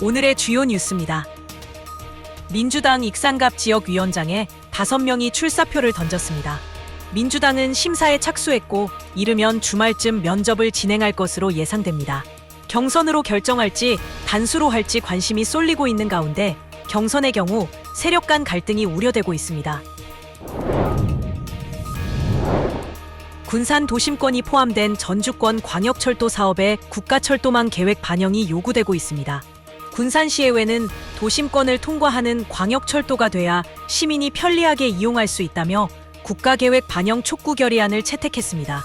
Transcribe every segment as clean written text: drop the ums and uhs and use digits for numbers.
오늘의 주요 뉴스입니다. 민주당 익산갑 지역위원장에 5명이 출사표를 던졌습니다. 민주당은 심사에 착수했고 이르면 주말쯤 면접을 진행할 것으로 예상됩니다. 경선으로 결정할지 단수로 할지 관심이 쏠리고 있는 가운데 경선의 경우 세력 간 갈등이 우려되고 있습니다. 군산 도심권이 포함된 전주권 광역철도 사업에 국가철도망 계획 반영이 요구되고 있습니다. 군산시의회는 도심권을 통과하는 광역철도가 돼야 시민이 편리하게 이용할 수 있다며 국가계획 반영 촉구 결의안을 채택했습니다.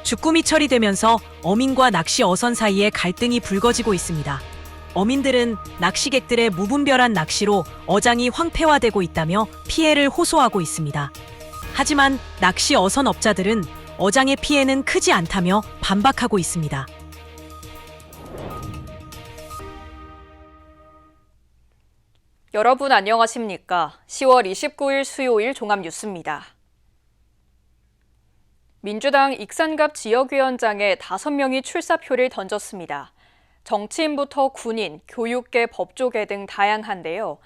죽구미 처리되면서 어민과 낚시 어선 사이에 갈등이 불거지고 있습니다. 어민들은 낚시객들의 무분별한 낚시로 어장이 황폐화되고 있다며 피해를 호소하고 있습니다. 하지만 낚시 어선 업자들은 어장의 피해는 크지 않다며 반박하고 있습니다. 여러분 안녕하십니까? 10월 29일 수요일 종합뉴스입니다. 민주당 익산갑 지역위원장에 5명이 출사표를 던졌습니다. 정치인부터 군인, 교육계, 법조계 등 다양한데요.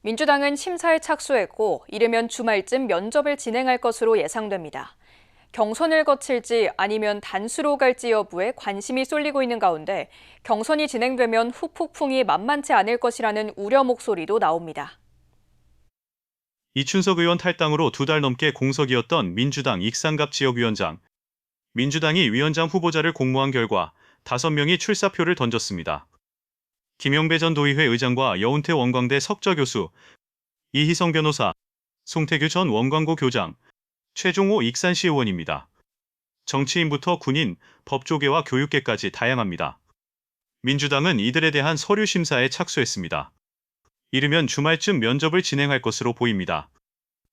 민주당은 심사에 착수했고 이르면 주말쯤 면접을 진행할 것으로 예상됩니다. 경선을 거칠지 아니면 단수로 갈지 여부에 관심이 쏠리고 있는 가운데 경선이 진행되면 후폭풍이 만만치 않을 것이라는 우려 목소리도 나옵니다. 이춘석 의원 탈당으로 2달 넘게 공석이었던 민주당 익산갑 지역위원장. 민주당이 위원장 후보자를 공모한 결과 5명이 출사표를 던졌습니다. 김영배 전 도의회 의장과 여운태 원광대 석좌 교수, 이희성 변호사, 송태규 전 원광고 교장, 최종호 익산시 의원입니다. 정치인부터 군인, 법조계와 교육계까지 다양합니다. 민주당은 이들에 대한 서류 심사에 착수했습니다. 이르면 주말쯤 면접을 진행할 것으로 보입니다.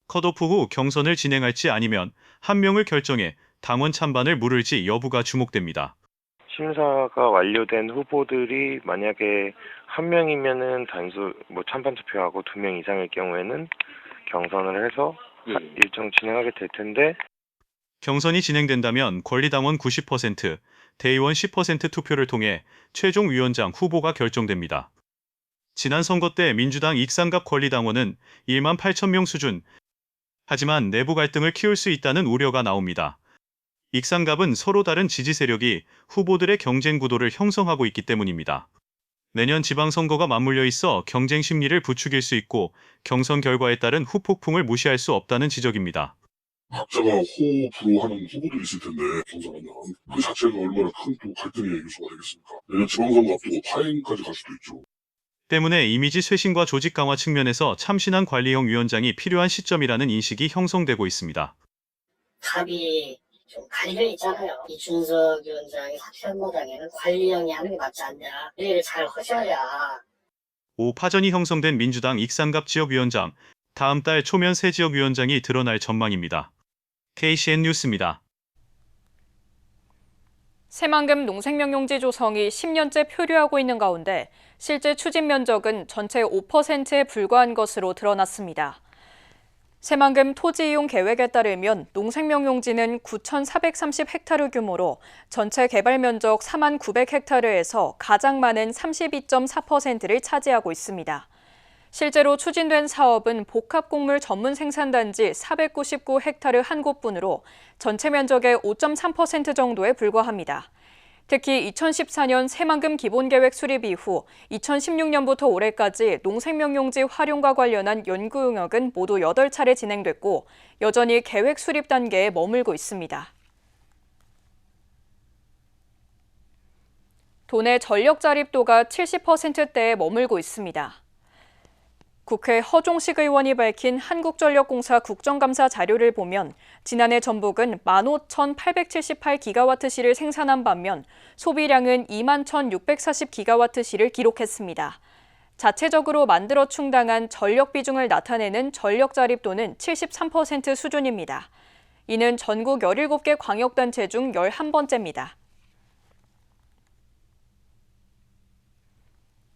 컷오프 후 경선을 진행할지 아니면 한 명을 결정해 당원 찬반을 물을지 여부가 주목됩니다. 심사가 완료된 후보들이 만약에 한 명이면은 단수 찬반 투표하고 2명 이상일 경우에는 경선을 해서 일정 진행하게 될 텐데, 경선이 진행된다면 권리당원 90%, 대의원 10% 투표를 통해 최종 위원장 후보가 결정됩니다. 지난 선거 때 민주당 익산갑 권리당원은 1만 8천 명 수준. 하지만 내부 갈등을 키울 수 있다는 우려가 나옵니다. 익산갑은 서로 다른 지지 세력이 후보들의 경쟁 구도를 형성하고 있기 때문입니다. 내년 지방선거가 맞물려 있어 경쟁 심리를 부추길 수 있고 경선 결과에 따른 후폭풍을 무시할 수 없다는 지적입니다. 각자가 호불호하는 후보들이 있을 텐데 경선하면 그 자체가 얼마나 큰 또 갈등의 요소가 되겠습니까? 내년 지방선거 앞두고 파행까지 갈 수도 있죠. 때문에 이미지 쇄신과 조직 강화 측면에서 참신한 관리형 위원장이 필요한 시점이라는 인식이 형성되고 있습니다. 답이 좀 갈려 있잖아요. 이춘석 위원장이 사퇴한마당에는 관리형이 하는 게 맞지 않냐. 이 일을 잘 하셔야. 파전이 형성된 민주당 익산갑 지역위원장, 다음 달 초면 새 지역위원장이 드러날 전망입니다. KCN 뉴스입니다. 새만금 농생명용지 조성이 10년째 표류하고 있는 가운데 실제 추진 면적은 전체 5%에 불과한 것으로 드러났습니다. 새만금 토지 이용 계획에 따르면 농생명용지는 9,430헥타르 규모로 전체 개발 면적 49,000헥타르에서 가장 많은 32.4%를 차지하고 있습니다. 실제로 추진된 사업은 복합곡물 전문 생산단지 499헥타르 한 곳뿐으로 전체 면적의 5.3% 정도에 불과합니다. 특히 2014년 새만금 기본계획 수립 이후 2016년부터 올해까지 농생명용지 활용과 관련한 연구 용역은 모두 8차례 진행됐고 여전히 계획 수립 단계에 머물고 있습니다. 도내 전력 자립도가 70%대에 머물고 있습니다. 국회 허종식 의원이 밝힌 한국전력공사 국정감사 자료를 보면 지난해 전북은 15,878기가와트시를 생산한 반면 소비량은 21,640기가와트시를 기록했습니다. 자체적으로 만들어 충당한 전력 비중을 나타내는 전력 자립도는 73% 수준입니다. 이는 전국 17개 광역단체 중 11번째입니다.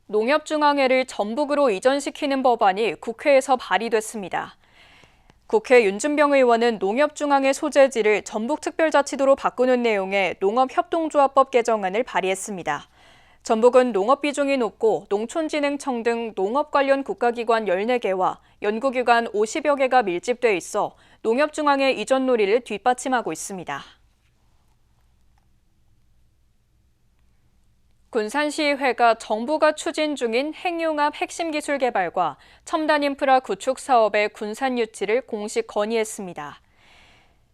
농협중앙회를 전북으로 이전시키는 법안이 국회에서 발의됐습니다. 국회 윤준병 의원은 농협중앙회 소재지를 전북특별자치도로 바꾸는 내용의 농업협동조합법 개정안을 발의했습니다. 전북은 농업 비중이 높고 농촌진흥청 등 농업 관련 국가기관 14개와 연구기관 50여 개가 밀집돼 있어 농협중앙회 이전 논의를 뒷받침하고 있습니다. 군산시의회가 정부가 추진 중인 핵융합 핵심 기술 개발과 첨단 인프라 구축 사업의 군산 유치를 공식 건의했습니다.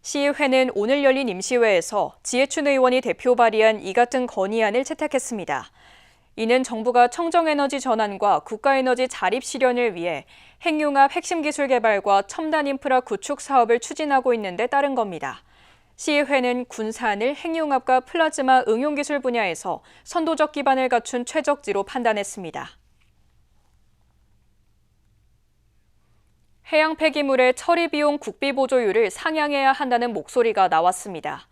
시의회는 오늘 열린 임시회에서 지혜춘 의원이 대표 발의한 이 같은 건의안을 채택했습니다. 이는 정부가 청정에너지 전환과 국가에너지 자립 실현을 위해 핵융합 핵심 기술 개발과 첨단 인프라 구축 사업을 추진하고 있는 데 따른 겁니다. 시의회는 군산을 핵융합과 플라즈마 응용기술 분야에서 선도적 기반을 갖춘 최적지로 판단했습니다. 해양 폐기물의 처리 비용 국비 보조율을 상향해야 한다는 목소리가 나왔습니다.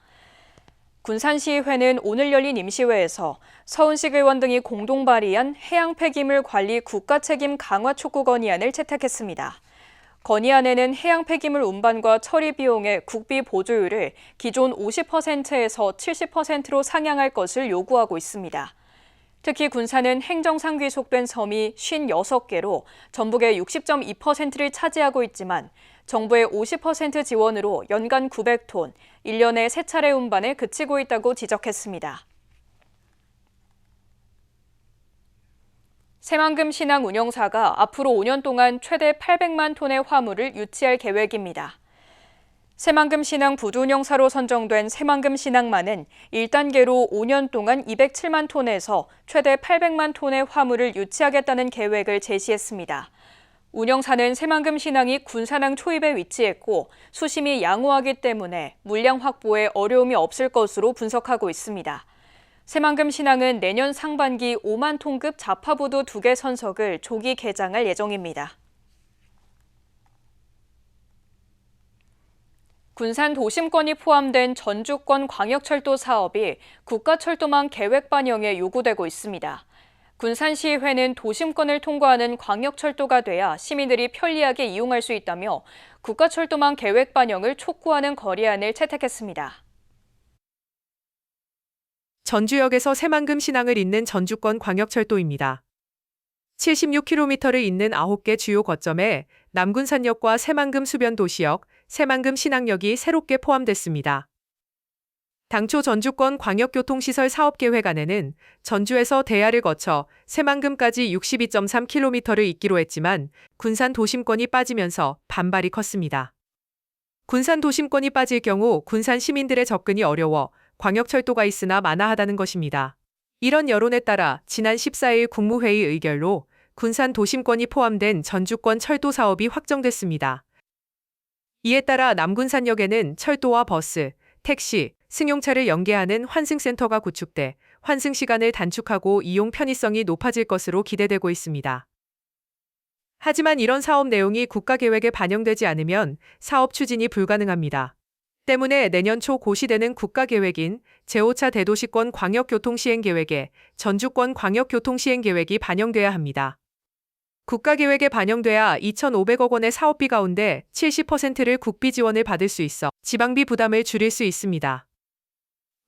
군산시의회는 오늘 열린 임시회에서 서은식 의원 등이 공동 발의한 해양 폐기물 관리 국가 책임 강화 촉구 건의안을 채택했습니다. 건의안에는 해양 폐기물 운반과 처리 비용의 국비 보조율을 기존 50%에서 70%로 상향할 것을 요구하고 있습니다. 특히 군산은 행정상 귀속된 섬이 56개로 전북의 60.2%를 차지하고 있지만 정부의 50% 지원으로 연간 900톤, 1년에 3차례 운반에 그치고 있다고 지적했습니다. 새만금 신항 운영사가 앞으로 5년 동안 최대 800만 톤의 화물을 유치할 계획입니다. 새만금 신항 부두운영사로 선정된 새만금 신항만은 1단계로 5년 동안 207만 톤에서 최대 800만 톤의 화물을 유치하겠다는 계획을 제시했습니다. 운영사는 새만금 신항이 군산항 초입에 위치했고 수심이 양호하기 때문에 물량 확보에 어려움이 없을 것으로 분석하고 있습니다. 새만금 신항은 내년 상반기 5만 톤급 자파부두 2개 선석을 조기 개장할 예정입니다. 군산 도심권이 포함된 전주권 광역철도 사업이 국가철도망 계획 반영에 요구되고 있습니다. 군산시의회는 도심권을 통과하는 광역철도가 돼야 시민들이 편리하게 이용할 수 있다며 국가철도망 계획 반영을 촉구하는 건의안을 채택했습니다. 전주역에서 새만금 신항을 잇는 전주권 광역철도입니다. 76km를 잇는 9개 주요 거점에 남군산역과 새만금 수변도시역, 새만금 신항역이 새롭게 포함됐습니다. 당초 전주권 광역교통시설 사업계획안에는 전주에서 대야를 거쳐 새만금까지 62.3km를 잇기로 했지만 군산 도심권이 빠지면서 반발이 컸습니다. 군산 도심권이 빠질 경우 군산 시민들의 접근이 어려워 광역철도가 있으나 마나하다는 것입니다. 이런 여론에 따라 지난 14일 국무회의 의결로 군산 도심권이 포함된 전주권 철도 사업이 확정됐습니다. 이에 따라 남군산역에는 철도와 버스, 택시, 승용차를 연계하는 환승센터가 구축돼 환승 시간을 단축하고 이용 편의성이 높아질 것으로 기대되고 있습니다. 하지만 이런 사업 내용이 국가계획에 반영되지 않으면 사업 추진이 불가능합니다. 때문에 내년 초 고시되는 국가계획인 제5차 대도시권 광역교통시행계획에 전주권 광역교통시행계획이 반영돼야 합니다. 국가계획에 반영돼야 2,500억 원의 사업비 가운데 70%를 국비 지원을 받을 수 있어 지방비 부담을 줄일 수 있습니다.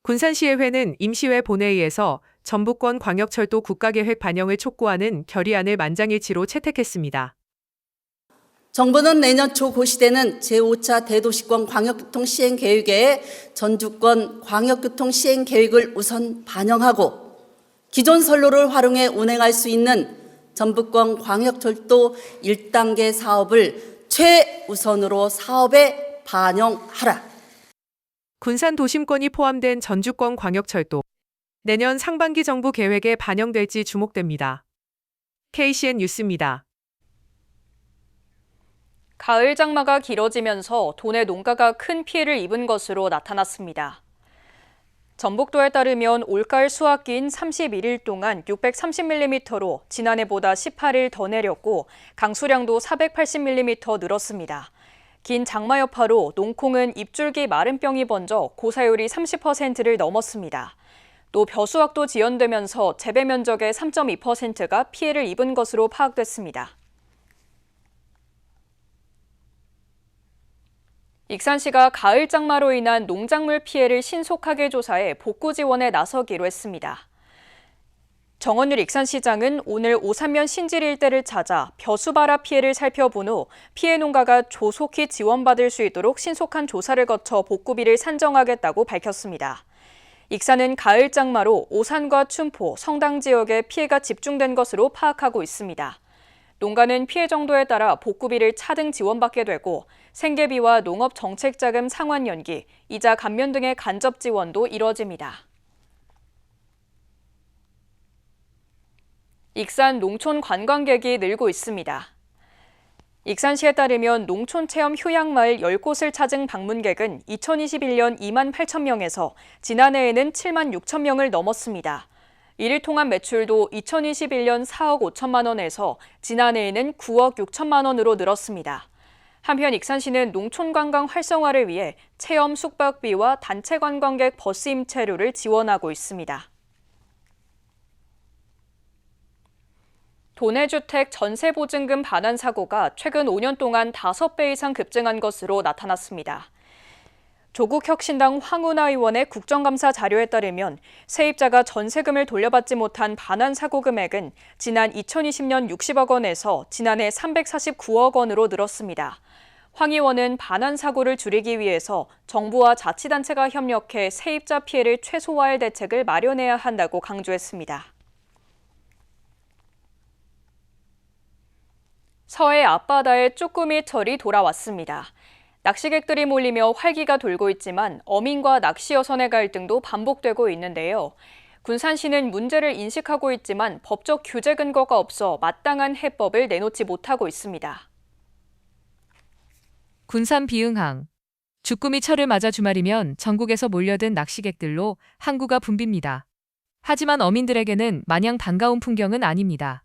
군산시의회는 임시회 본회의에서 전북권 광역철도 국가계획 반영을 촉구하는 결의안을 만장일치로 채택했습니다. 정부는 내년 초 고시되는 제5차 대도시권 광역교통 시행 계획에 전주권 광역교통 시행 계획을 우선 반영하고 기존 선로를 활용해 운행할 수 있는 전북권 광역철도 1단계 사업을 최우선으로 사업에 반영하라. 군산 도심권이 포함된 전주권 광역철도 내년 상반기 정부 계획에 반영될지 주목됩니다. KCN 뉴스입니다. 가을 장마가 길어지면서 도내 농가가 큰 피해를 입은 것으로 나타났습니다. 전북도에 따르면 올가을 수확기인 31일 동안 630mm로 지난해보다 18일 더 내렸고 강수량도 480mm 늘었습니다. 긴 장마 여파로 농콩은 잎줄기 마름병이 번져 고사율이 30%를 넘었습니다. 또 벼수확도 지연되면서 재배 면적의 3.2%가 피해를 입은 것으로 파악됐습니다. 익산시가 가을 장마로 인한 농작물 피해를 신속하게 조사해 복구 지원에 나서기로 했습니다. 정원율 익산시장은 오늘 오산면 신질 일대를 찾아 벼수발화 피해를 살펴본 후 피해 농가가 조속히 지원받을 수 있도록 신속한 조사를 거쳐 복구비를 산정하겠다고 밝혔습니다. 익산은 가을 장마로 오산과 춘포, 성당 지역에 피해가 집중된 것으로 파악하고 있습니다. 농가는 피해 정도에 따라 복구비를 차등 지원받게 되고 생계비와 농업정책자금 상환 연기, 이자 감면 등의 간접 지원도 이뤄집니다. 익산 농촌 관광객이 늘고 있습니다. 익산시에 따르면 농촌체험 휴양마을 10곳을 찾은 방문객은 2021년 2만 8천 명에서 지난해에는 7만 6천 명을 넘었습니다. 이를 통한 매출도 2021년 4억 5천만 원에서 지난해에는 9억 6천만 원으로 늘었습니다. 한편 익산시는 농촌관광 활성화를 위해 체험 숙박비와 단체 관광객 버스 임차료를 지원하고 있습니다. 도내주택 전세보증금 반환 사고가 최근 5년 동안 5배 이상 급증한 것으로 나타났습니다. 조국혁신당 황운하 의원의 국정감사 자료에 따르면 세입자가 전세금을 돌려받지 못한 반환 사고 금액은 지난 2020년 60억 원에서 지난해 349억 원으로 늘었습니다. 황 의원은 반환 사고를 줄이기 위해서 정부와 자치단체가 협력해 세입자 피해를 최소화할 대책을 마련해야 한다고 강조했습니다. 서해 앞바다에 쭈꾸미 철이 돌아왔습니다. 낚시객들이 몰리며 활기가 돌고 있지만 어민과 낚시어선의 갈등도 반복되고 있는데요. 군산시는 문제를 인식하고 있지만 법적 규제 근거가 없어 마땅한 해법을 내놓지 못하고 있습니다. 군산 비흥항. 주꾸미 철을 맞아 주말이면 전국에서 몰려든 낚시객들로 항구가 붐빕니다. 하지만 어민들에게는 마냥 반가운 풍경은 아닙니다.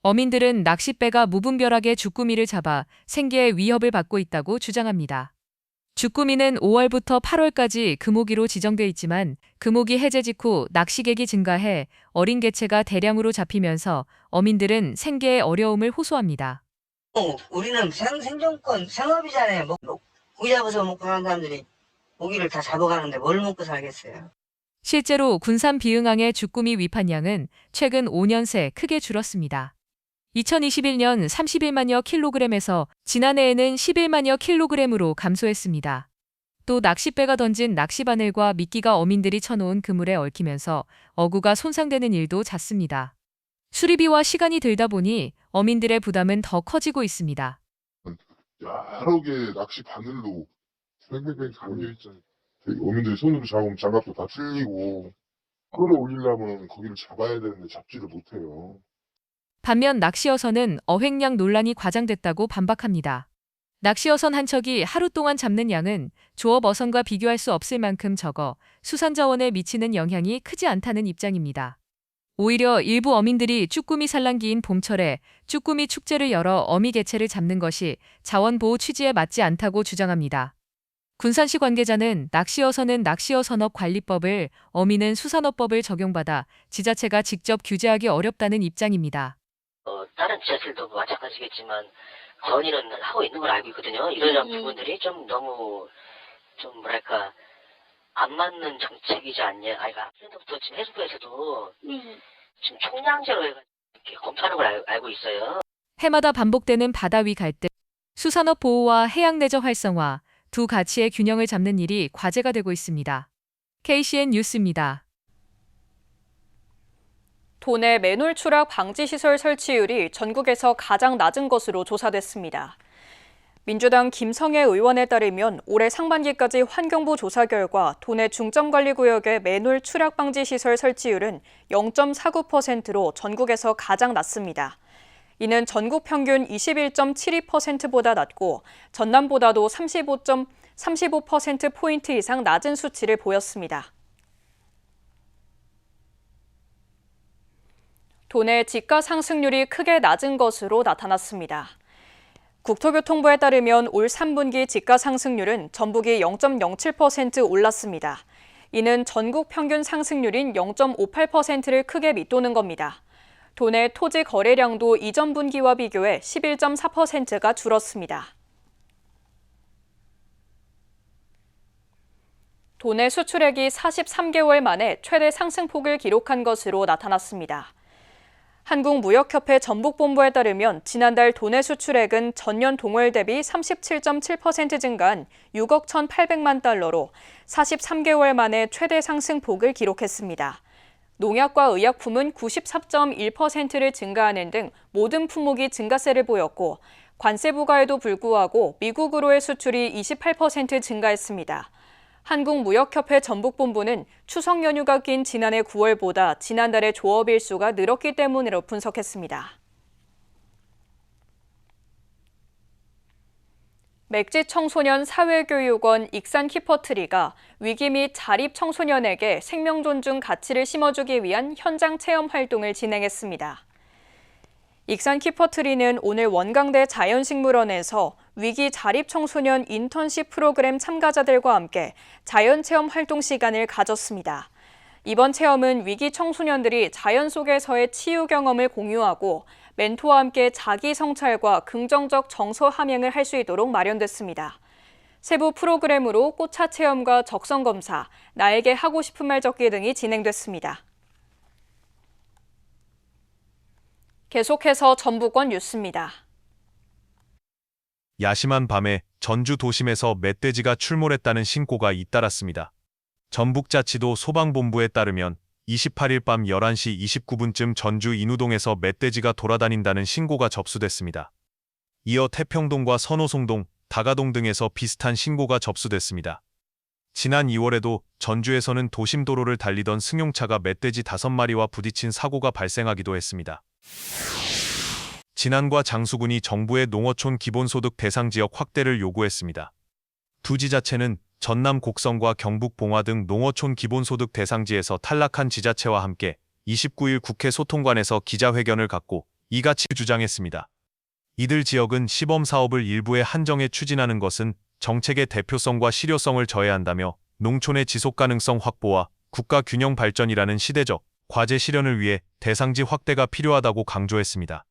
어민들은 낚싯배가 무분별하게 주꾸미를 잡아 생계에 위협을 받고 있다고 주장합니다. 주꾸미는 5월부터 8월까지 금오기로 지정돼 있지만 금오기 해제 직후 낚시객이 증가해 어린 개체가 대량으로 잡히면서 어민들은 생계에 어려움을 호소합니다. 우리는 생존권, 생업이잖아요. 고기 잡아서 먹고 사는 사람들이 고기를 다 잡아가는데 뭘 먹고 살겠어요. 실제로 군산 비흥항의 주꾸미 위판량은 최근 5년 새 크게 줄었습니다. 2021년 31만여 킬로그램에서 지난해에는 11만여 킬로그램으로 감소했습니다. 또 낚싯배가 던진 낚시바늘과 미끼가 어민들이 쳐놓은 그물에 얽히면서 어구가 손상되는 일도 잦습니다. 수리비와 시간이 들다 보니 어민들의 부담은 더 커지고 있습니다. 여러 개 낚시 바늘로 뱅뱅뱅 감겨있잖아요. 어민들이 손으로 잡으면 장갑도 다 찔리고 끌어올리려면 거기를 잡아야 되는데 잡지를 못해요. 반면 낚시어선은 어획량 논란이 과장됐다고 반박합니다. 낚시어선 한 척이 하루 동안 잡는 양은 조업 어선과 비교할 수 없을 만큼 적어 수산자원에 미치는 영향이 크지 않다는 입장입니다. 오히려 일부 어민들이 쭈꾸미 산란기인 봄철에 쭈꾸미 축제를 열어 어미 개체를 잡는 것이 자원보호 취지에 맞지 않다고 주장합니다. 군산시 관계자는 낚시어선은 낚시어선업관리법을, 어민은 수산업법을 적용받아 지자체가 직접 규제하기 어렵다는 입장입니다. 다른 지자체들도 마찬가지겠지만 건의는 하고 있는 걸 알고 있거든요. 이런 부분들이 좀 너무 뭐랄까 안 맞는 정책이지 않냐. 그래서부터 지금 해수부에서도 지금 총량제로 해가지고 이렇게 검토하는 걸 알고 있어요. 해마다 반복되는 바다 위 갈등, 수산업 보호와 해양 내적 활성화, 두 가치의 균형을 잡는 일이 과제가 되고 있습니다. KCN 뉴스입니다. 도내 맨홀 추락 방지 시설 설치율이 전국에서 가장 낮은 것으로 조사됐습니다. 민주당 김성애 의원에 따르면 올해 상반기까지 환경부 조사 결과 도내 중점관리구역의 맨홀 추락 방지 시설 설치율은 0.49%로 전국에서 가장 낮습니다. 이는 전국 평균 21.72%보다 낮고 전남보다도 35%포인트 이상 낮은 수치를 보였습니다. 도내 집가 상승률이 크게 낮은 것으로 나타났습니다. 국토교통부에 따르면 올 3분기 집가 상승률은 전북이 0.07% 올랐습니다. 이는 전국 평균 상승률인 0.58%를 크게 밑도는 겁니다. 도내 토지 거래량도 이전 분기와 비교해 11.4%가 줄었습니다. 도내 수출액이 43개월 만에 최대 상승폭을 기록한 것으로 나타났습니다. 한국무역협회 전북본부에 따르면 지난달 도내 수출액은 전년 동월 대비 37.7% 증가한 6억 1,800만 달러로 43개월 만에 최대 상승폭을 기록했습니다. 농약과 의약품은 94.1%를 증가하는 등 모든 품목이 증가세를 보였고 관세 부과에도 불구하고 미국으로의 수출이 28% 증가했습니다. 한국무역협회 전북본부는 추석 연휴가 낀 지난해 9월보다 지난달의 조업 일수가 늘었기 때문이라고 분석했습니다. 맥지 청소년 사회교육원 익산 키퍼트리가 위기 및 자립 청소년에게 생명 존중 가치를 심어주기 위한 현장 체험 활동을 진행했습니다. 익산 키퍼트리는 오늘 원광대 자연식물원에서 위기 자립 청소년 인턴십 프로그램 참가자들과 함께 자연체험 활동 시간을 가졌습니다. 이번 체험은 위기 청소년들이 자연 속에서의 치유 경험을 공유하고 멘토와 함께 자기 성찰과 긍정적 정서 함양을 할 수 있도록 마련됐습니다. 세부 프로그램으로 꽃차 체험과 적성 검사, 나에게 하고 싶은 말 적기 등이 진행됐습니다. 계속해서 전북권 뉴스입니다. 야심한 밤에 전주 도심에서 멧돼지가 출몰했다는 신고가 잇따랐습니다. 전북자치도 소방본부에 따르면 28일 밤 11시 29분쯤 전주 인우동에서 멧돼지가 돌아다닌다는 신고가 접수됐습니다. 이어 태평동과 선호송동, 다가동 등에서 비슷한 신고가 접수됐습니다. 지난 2월에도 전주에서는 도심도로를 달리던 승용차가 멧돼지 5마리와 부딪힌 사고가 발생하기도 했습니다. 진안과 장수군이 정부의 농어촌 기본소득 대상 지역 확대를 요구했습니다. 두 지자체는 전남 곡성과 경북 봉화 등 농어촌 기본소득 대상지에서 탈락한 지자체와 함께 29일 국회 소통관에서 기자회견을 갖고 이같이 주장했습니다. 이들 지역은 시범사업을 일부에 한정해 추진하는 것은 정책의 대표성과 실효성을 저해한다며 농촌의 지속가능성 확보와 국가균형 발전이라는 시대적 과제 실현을 위해 대상지 확대가 필요하다고 강조했습니다.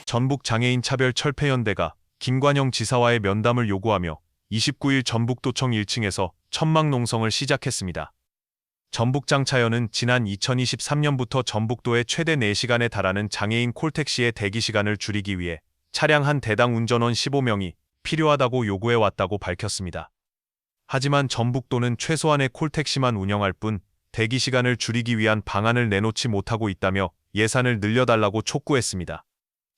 전북장애인차별철폐연대가 김관영 지사와의 면담을 요구하며 29일 전북도청 1층에서 천막농성을 시작했습니다. 전북장차연은 지난 2023년부터 전북도의 최대 4시간에 달하는 장애인 콜택시의 대기시간을 줄이기 위해 차량 한 대당 운전원 15명이 필요하다고 요구해왔다고 밝혔습니다. 하지만 전북도는 최소한의 콜택시만 운영할 뿐 대기시간을 줄이기 위한 방안을 내놓지 못하고 있다며 예산을 늘려달라고 촉구했습니다.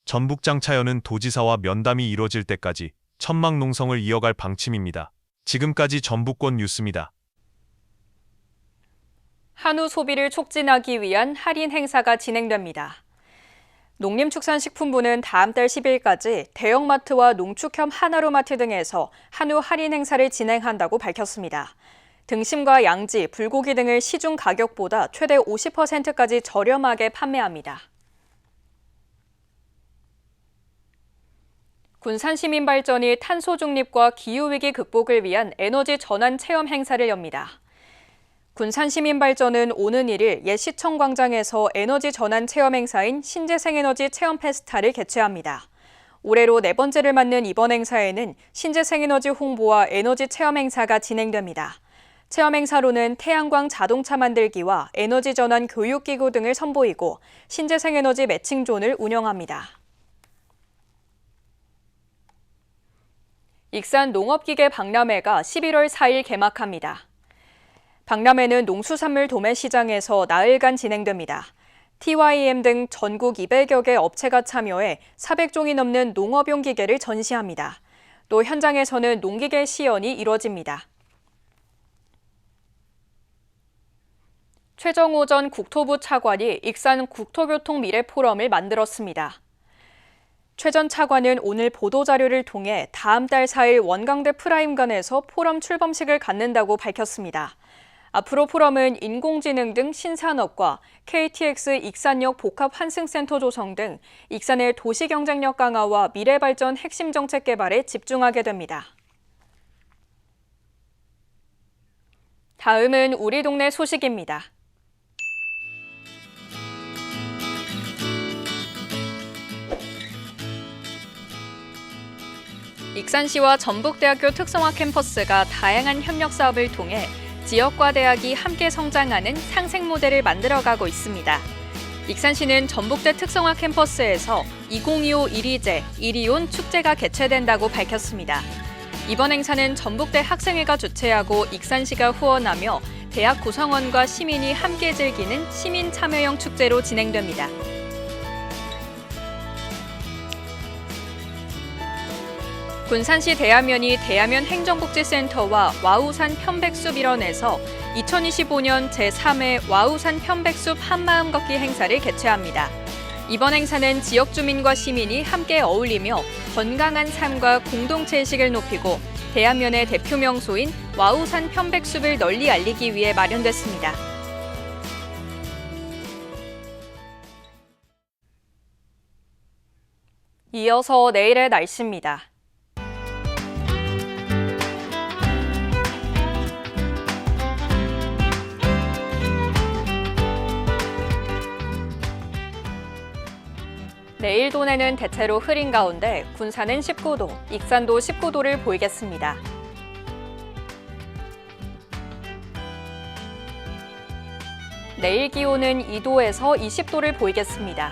전북장차연은 도지사와 면담이 이뤄질 때까지 천막농성을 이어갈 방침입니다. 지금까지 전북권 뉴스입니다. 한우 소비를 촉진하기 위한 할인 행사가 진행됩니다. 농림축산식품부는 다음 달 10일까지 대형마트와 농축협 하나로마트 등에서 한우 할인 행사를 진행한다고 밝혔습니다. 등심과 양지, 불고기 등을 시중 가격보다 최대 50%까지 저렴하게 판매합니다. 군산시민발전이 탄소 중립과 기후위기 극복을 위한 에너지 전환 체험 행사를 엽니다. 군산시민발전은 오는 1일 옛 시청광장에서 에너지 전환 체험 행사인 신재생에너지 체험 페스타를 개최합니다. 올해로 4번째를 맞는 이번 행사에는 신재생에너지 홍보와 에너지 체험 행사가 진행됩니다. 체험 행사로는 태양광 자동차 만들기와 에너지 전환 교육기구 등을 선보이고 신재생에너지 매칭존을 운영합니다. 익산 농업기계 박람회가 11월 4일 개막합니다. 박람회는 농수산물 도매시장에서 나흘간 진행됩니다. TYM 등 전국 200여 개 업체가 참여해 400종이 넘는 농업용 기계를 전시합니다. 또 현장에서는 농기계 시연이 이뤄집니다. 최정호 전 국토부 차관이 익산 국토교통 미래 포럼을 만들었습니다. 최 전 차관은 오늘 보도자료를 통해 다음 달 4일 원광대 프라임관에서 포럼 출범식을 갖는다고 밝혔습니다. 앞으로 포럼은 인공지능 등 신산업과 KTX 익산역 복합 환승센터 조성 등 익산의 도시 경쟁력 강화와 미래 발전 핵심 정책 개발에 집중하게 됩니다. 다음은 우리 동네 소식입니다. 익산시와 전북대학교 특성화 캠퍼스가 다양한 협력 사업을 통해 지역과 대학이 함께 성장하는 상생 모델을 만들어가고 있습니다. 익산시는 전북대 특성화 캠퍼스에서 2025 1위제, 1위온 축제가 개최된다고 밝혔습니다. 이번 행사는 전북대 학생회가 주최하고 익산시가 후원하며 대학 구성원과 시민이 함께 즐기는 시민 참여형 축제로 진행됩니다. 군산시 대하면이 대하면 행정복지센터와 와우산 편백숲 일원에서 2025년 제3회 와우산 편백숲 한마음 걷기 행사를 개최합니다. 이번 행사는 지역 주민과 시민이 함께 어울리며 건강한 삶과 공동체의식을 높이고 대하면의 대표 명소인 와우산 편백숲을 널리 알리기 위해 마련됐습니다. 이어서 내일의 날씨입니다. 내일 도내는 대체로 흐린 가운데 군산은 19도, 익산도 19도를 보이겠습니다. 내일 기온은 2도에서 20도를 보이겠습니다.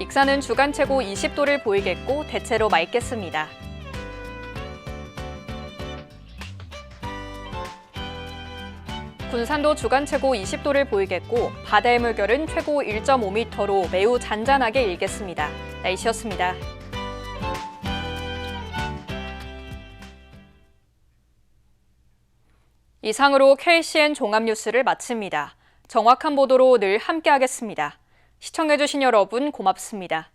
익산은 주간 최고 20도를 보이겠고 대체로 맑겠습니다. 군산도 주간 최고 20도를 보이겠고 바다의 물결은 최고 1.5m로 매우 잔잔하게 일겠습니다. 날씨였습니다. 이상으로 KCN 종합뉴스를 마칩니다. 정확한 보도로 늘 함께하겠습니다. 시청해주신 여러분 고맙습니다.